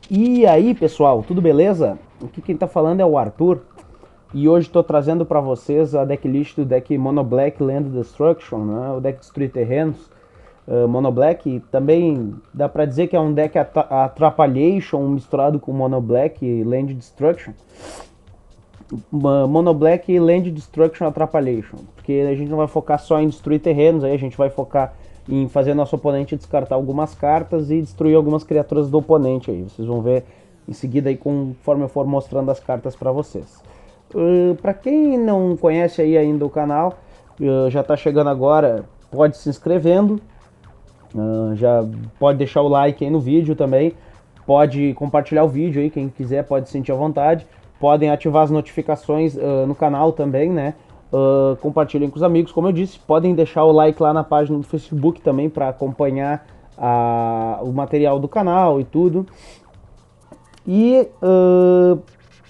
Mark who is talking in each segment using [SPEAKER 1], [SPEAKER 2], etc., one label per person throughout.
[SPEAKER 1] E aí, pessoal, tudo beleza? Aqui quem tá falando é o Arthur. E hoje estou trazendo para vocês a decklist do deck Mono Black Land Destruction, né? O deck Destruir Terrenos. Mono Black também dá para dizer que é um deck Atrapalhation misturado com Mono Black e Land Destruction. Mono Black e Land Destruction Atrapalhation, porque a gente não vai focar só em destruir terrenos, aí a gente vai focar em fazer nosso oponente descartar algumas cartas e destruir algumas criaturas do oponente aí. Vocês vão ver em seguida aí conforme eu for mostrando as cartas para vocês. Para quem não conhece aí ainda o canal, já está chegando agora, pode se inscrevendo, já pode deixar o like aí no vídeo também, pode compartilhar o vídeo aí, quem quiser pode sentir à vontade, podem ativar as notificações no canal também, né? Compartilhem com os amigos, como eu disse, podem deixar o like lá na página do Facebook também para acompanhar o material do canal e tudo. E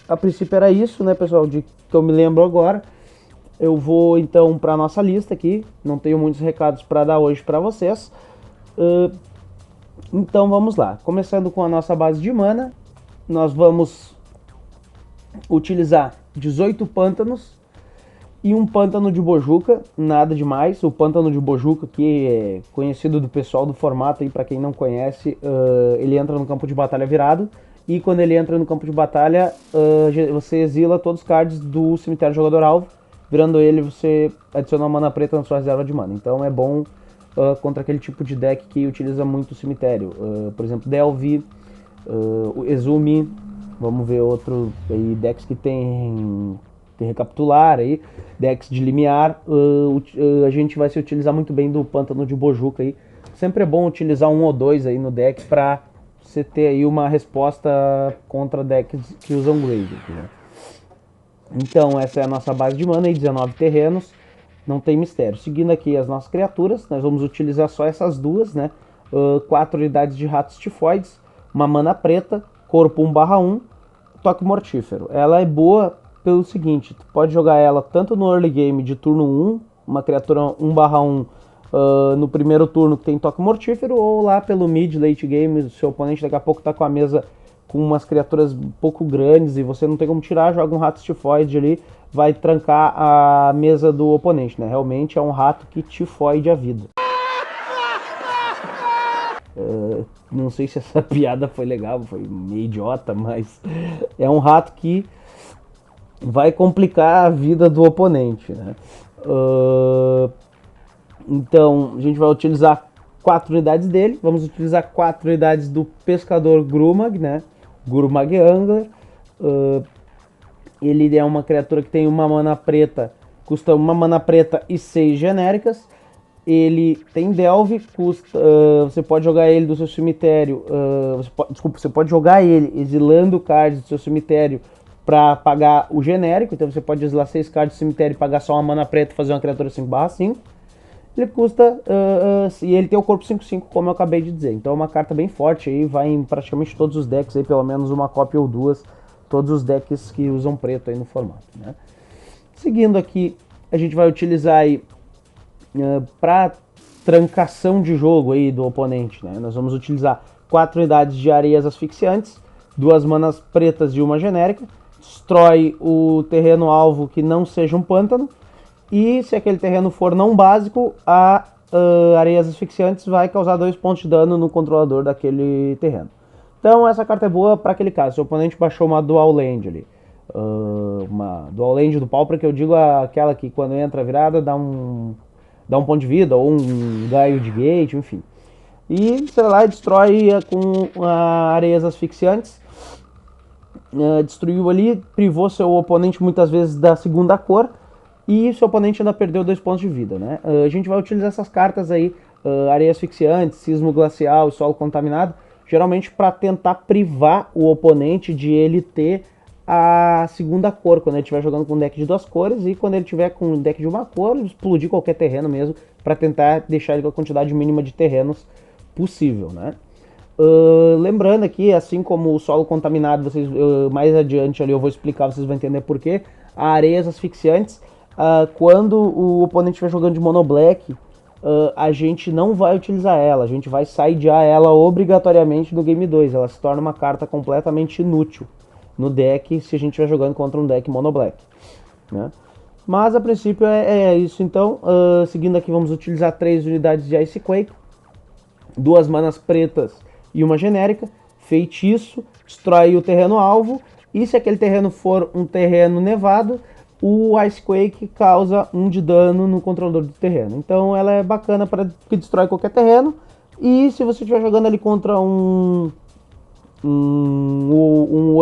[SPEAKER 1] a princípio era isso, né, pessoal, de que eu me lembro agora. Eu vou então para nossa lista aqui, não tenho muitos recados para dar hoje para vocês. Então vamos lá, começando com a nossa base de mana, nós vamos utilizar 18 pântanos e um pântano de Bojuka, nada demais. O pântano de Bojuka, que é conhecido do pessoal do formato, e para quem não conhece, ele entra no campo de batalha virado, e quando ele entra no campo de batalha, você exila todos os cards do cemitério do jogador alvo, virando ele você adiciona uma mana preta na sua reserva de mana. Então é bom contra aquele tipo de deck que utiliza muito o cemitério, por exemplo, Delve, Exumi. Vamos ver outro aí, decks que tem recapitular aí, decks de limiar. A gente vai se utilizar muito bem do pântano de Bojuka aí. Sempre é bom utilizar um ou dois aí no deck para você ter aí uma resposta contra decks que usam Grave, né? Então essa é a nossa base de mana aí, 19 terrenos, não tem mistério. Seguindo aqui as nossas criaturas, nós vamos utilizar só essas duas, né? 4 unidades de ratos tifoides, uma mana preta, corpo 1/1, toque mortífero. Ela é boa pelo seguinte, tu pode jogar ela tanto no early game de turno 1, uma criatura 1/1 no primeiro turno que tem toque mortífero, ou lá pelo mid, late game, o seu oponente daqui a pouco tá com a mesa com umas criaturas um pouco grandes e você não tem como tirar, joga um rato tifoide ali, vai trancar a mesa do oponente, né? Realmente é um rato que tifoide a vida. Não sei se essa piada foi legal, foi meio idiota, mas é um rato que vai complicar a vida do oponente, né? Então a gente vai utilizar 4 unidades dele, vamos utilizar 4 unidades do pescador Grumag, né? Grumag Angler. Ele é uma criatura que tem uma mana preta, custa uma mana preta e 6 genéricas. Ele tem Delve, custa, você pode jogar ele do seu cemitério, você pode jogar ele exilando cards do seu cemitério para pagar o genérico, então você pode exilar 6 cards do cemitério e pagar só uma mana preta e fazer uma criatura 5/5. Ele custa, e ele tem o corpo 5/5, como eu acabei de dizer, então é uma carta bem forte, aí vai em praticamente todos os decks, aí, pelo menos uma cópia ou duas, todos os decks que usam preto aí no formato, né? Seguindo aqui, a gente vai utilizar aí para trancação de jogo aí do oponente, né? Nós vamos utilizar 4 unidades de areias asfixiantes, 2 manas pretas e uma genérica, destrói o terreno alvo que não seja um pântano, e se aquele terreno for não básico, a areias asfixiantes vai causar 2 pontos de dano no controlador daquele terreno. Então essa carta é boa para aquele caso, se o oponente baixou uma dual land ali, uma dual land do Pauper, que eu digo aquela que quando entra virada dá um ponto de vida, ou um gaio de gate, enfim. E você vai lá e destrói com areias asfixiantes. Destruiu ali, privou seu oponente muitas vezes da segunda cor, e seu oponente ainda perdeu 2 pontos de vida, né? A gente vai utilizar essas cartas aí, areias asfixiantes, sismo glacial e solo contaminado, geralmente para tentar privar o oponente de ele ter a segunda cor, quando ele estiver jogando com um deck de 2 cores, e quando ele tiver com um deck de uma cor, explodir qualquer terreno mesmo, para tentar deixar ele com a quantidade mínima de terrenos possível, né? Lembrando aqui, assim como o solo contaminado, vocês, mais adiante ali eu vou explicar, vocês vão entender porquê, a areias asfixiantes, quando o oponente estiver jogando de mono black, a gente não vai utilizar ela, a gente vai sidear ela obrigatoriamente no Game 2. Ela se torna uma carta completamente inútil no deck se a gente estiver jogando contra um deck mono black, né? Mas a princípio é isso então. Seguindo aqui, vamos utilizar 3 unidades de Ice Quake, 2 manas pretas e uma genérica. Feitiço, destrói o terreno alvo, e se aquele terreno for um terreno nevado, o Ice Quake causa 1 de dano no controlador do terreno. Então ela é bacana para que destrói qualquer terreno. E se você estiver jogando ali contra um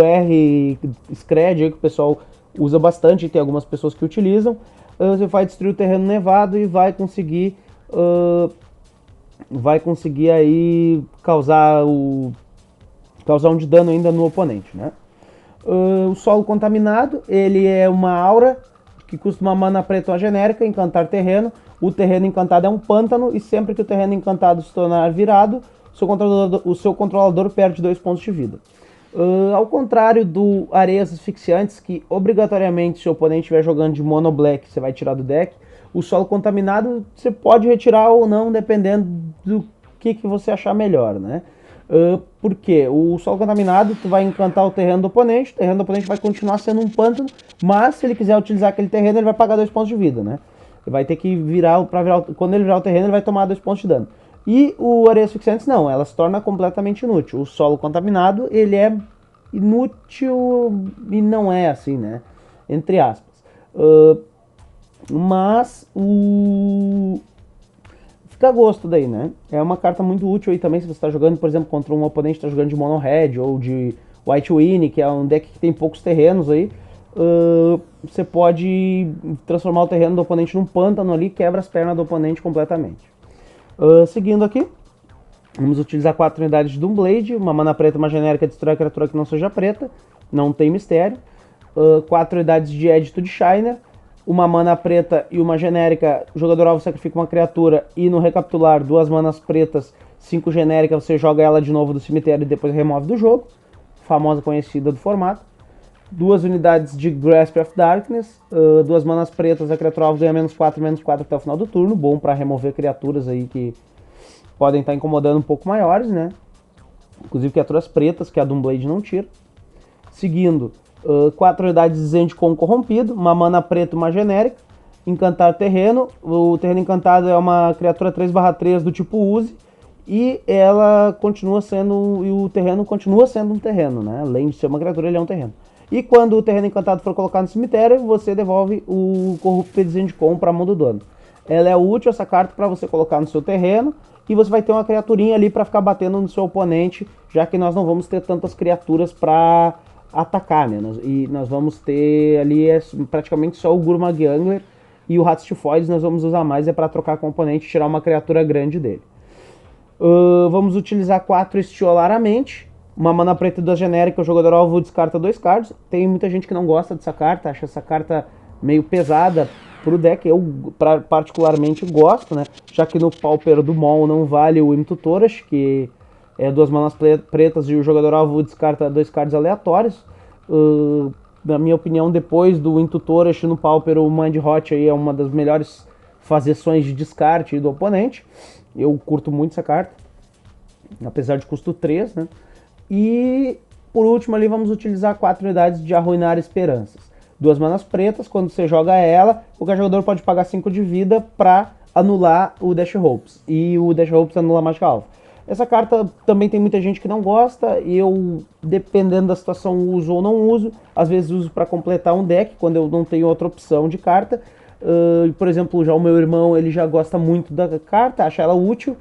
[SPEAKER 1] R Scred que o pessoal usa bastante, tem algumas pessoas que utilizam, você vai destruir o terreno nevado e vai conseguir aí causar um de dano ainda no oponente, né? O solo contaminado, ele é uma aura que custa uma mana preta ou genérica, encantar terreno. O terreno encantado é um pântano, e sempre que o terreno encantado se tornar virado, o seu controlador perde 2 pontos de vida. Ao contrário do Areias Asfixiantes, que obrigatoriamente se o oponente estiver jogando de mono black, você vai tirar do deck, o solo contaminado você pode retirar ou não, dependendo do que você achar melhor, né? Porque o solo contaminado, tu vai encantar o terreno do oponente vai continuar sendo um pântano, mas se ele quiser utilizar aquele terreno, ele vai pagar 2 pontos de vida, né? Ele vai ter que quando ele virar o terreno, ele vai tomar 2 pontos de dano. E o Areias Asfixiantes não, ela se torna completamente inútil. O solo contaminado, ele é inútil e não é assim, né? Entre aspas. Mas fica a gosto daí, né? É uma carta muito útil aí também se você está jogando, por exemplo, contra um oponente que está jogando de Mono Red ou de White Winnie, que é um deck que tem poucos terrenos aí. Você pode transformar o terreno do oponente num pântano ali, quebra as pernas do oponente completamente. Seguindo aqui, vamos utilizar 4 unidades de Doomblade, uma mana preta, uma genérica, destrói a criatura que não seja preta, não tem mistério. 4 unidades de Edito de Shiner, uma mana preta e uma genérica, o jogador alvo sacrifica uma criatura e no recapitular 2 manas pretas, 5 genérica, você joga ela de novo do cemitério e depois remove do jogo, famosa conhecida do formato. 2 unidades de Grasp of Darkness, 2 manas pretas, a criatura alvo ganha -4/-4 até o final do turno, bom para remover criaturas aí que podem estar incomodando um pouco maiores, né? Inclusive criaturas pretas, que a Doomblade não tira. Seguindo, 4 unidades de Zendikon Corrompido, uma mana preta, uma genérica, encantar terreno. O terreno encantado é uma criatura 3/3 do tipo Use, e ela continua sendo, e o terreno continua sendo um terreno, né? Além de ser uma criatura, ele é um terreno. E quando o terreno encantado for colocado no cemitério, você devolve o Corrupted Zendikon para a mão do dono. Ela é útil, essa carta, para você colocar no seu terreno, e você vai ter uma criaturinha ali para ficar batendo no seu oponente, já que nós não vamos ter tantas criaturas para atacar, né? E nós vamos ter ali praticamente só o Gurmag Angler, e o Ratstifoides nós vamos usar mais para trocar com o oponente e tirar uma criatura grande dele. Vamos utilizar 4 Estiolaramente, uma mana preta e 2 genérica, o jogador alvo descarta 2 cards. Tem muita gente que não gosta dessa carta, acha essa carta meio pesada pro deck. Eu particularmente gosto, né? Já que no Pauper do Mol não vale o Imtutoras, que é 2 manas pretas e o jogador alvo descarta 2 cards aleatórios. Na minha opinião, depois do Imtutoras no Pauper, o Mind Hot aí é uma das melhores fazeções de descarte do oponente. Eu curto muito essa carta, apesar de custo 3, né? E por último ali vamos utilizar 4 unidades de Arruinar Esperanças. 2 manas pretas, quando você joga ela, o jogador pode pagar 5 de vida para anular o Dash Hopes. E o Dash Hopes anula a mágica alvo. Essa carta também tem muita gente que não gosta, e eu, dependendo da situação, uso ou não uso. Às vezes uso para completar um deck, quando eu não tenho outra opção de carta. Por exemplo, já o meu irmão, ele já gosta muito da carta, acha ela útil.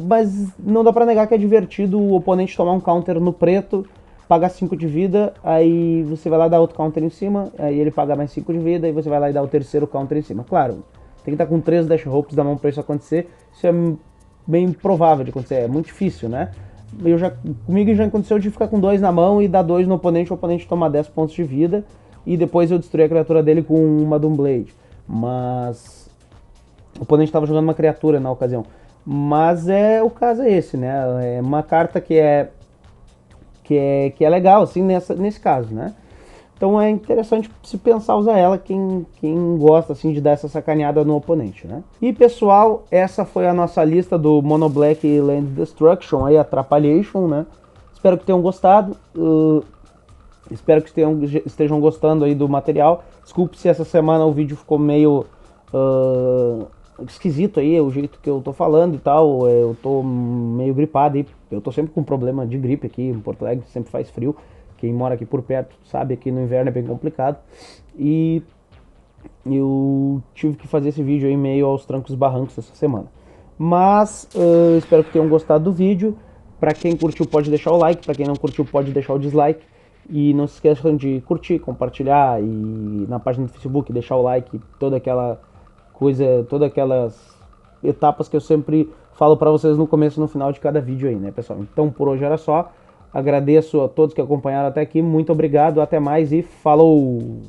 [SPEAKER 1] Mas não dá pra negar que é divertido o oponente tomar um counter no preto, pagar 5 de vida, aí você vai lá dar outro counter em cima, aí ele paga mais 5 de vida, aí você vai lá e dá o terceiro counter em cima. Claro, tem que estar com 3 Dash Hopes na mão pra isso acontecer. Isso é bem improvável de acontecer, é muito difícil, né? Comigo já aconteceu de ficar com 2 na mão e dar 2 no oponente, o oponente toma 10 pontos de vida, e depois eu destruí a criatura dele com uma Doomblade. Mas o oponente estava jogando uma criatura na ocasião. Mas o caso é esse, né? É uma carta que é legal, assim, nesse caso, né? Então é interessante se pensar usar ela quem gosta assim de dar essa sacaneada no oponente, né? E pessoal, essa foi a nossa lista do Mono Black Land Destruction, aí Atrapalhation, né? Espero que tenham gostado. Espero que estejam gostando aí do material. Desculpe se essa semana o vídeo ficou meio esquisito aí, o jeito que eu tô falando e tal. Eu tô meio gripado aí. Eu tô sempre com problema de gripe aqui em Porto Alegre, sempre faz frio. Quem mora aqui por perto sabe, aqui no inverno é bem complicado. E eu tive que fazer esse vídeo aí meio aos trancos e barrancos essa semana. Mas espero que tenham gostado do vídeo. Para quem curtiu pode deixar o like, para quem não curtiu pode deixar o dislike. E não se esqueçam de curtir, compartilhar e na página do Facebook deixar o like, toda aquela coisa, todas aquelas etapas que eu sempre falo para vocês no começo e no final de cada vídeo aí, né, pessoal? Então por hoje era só. Agradeço a todos que acompanharam até aqui, muito obrigado, até mais e falou!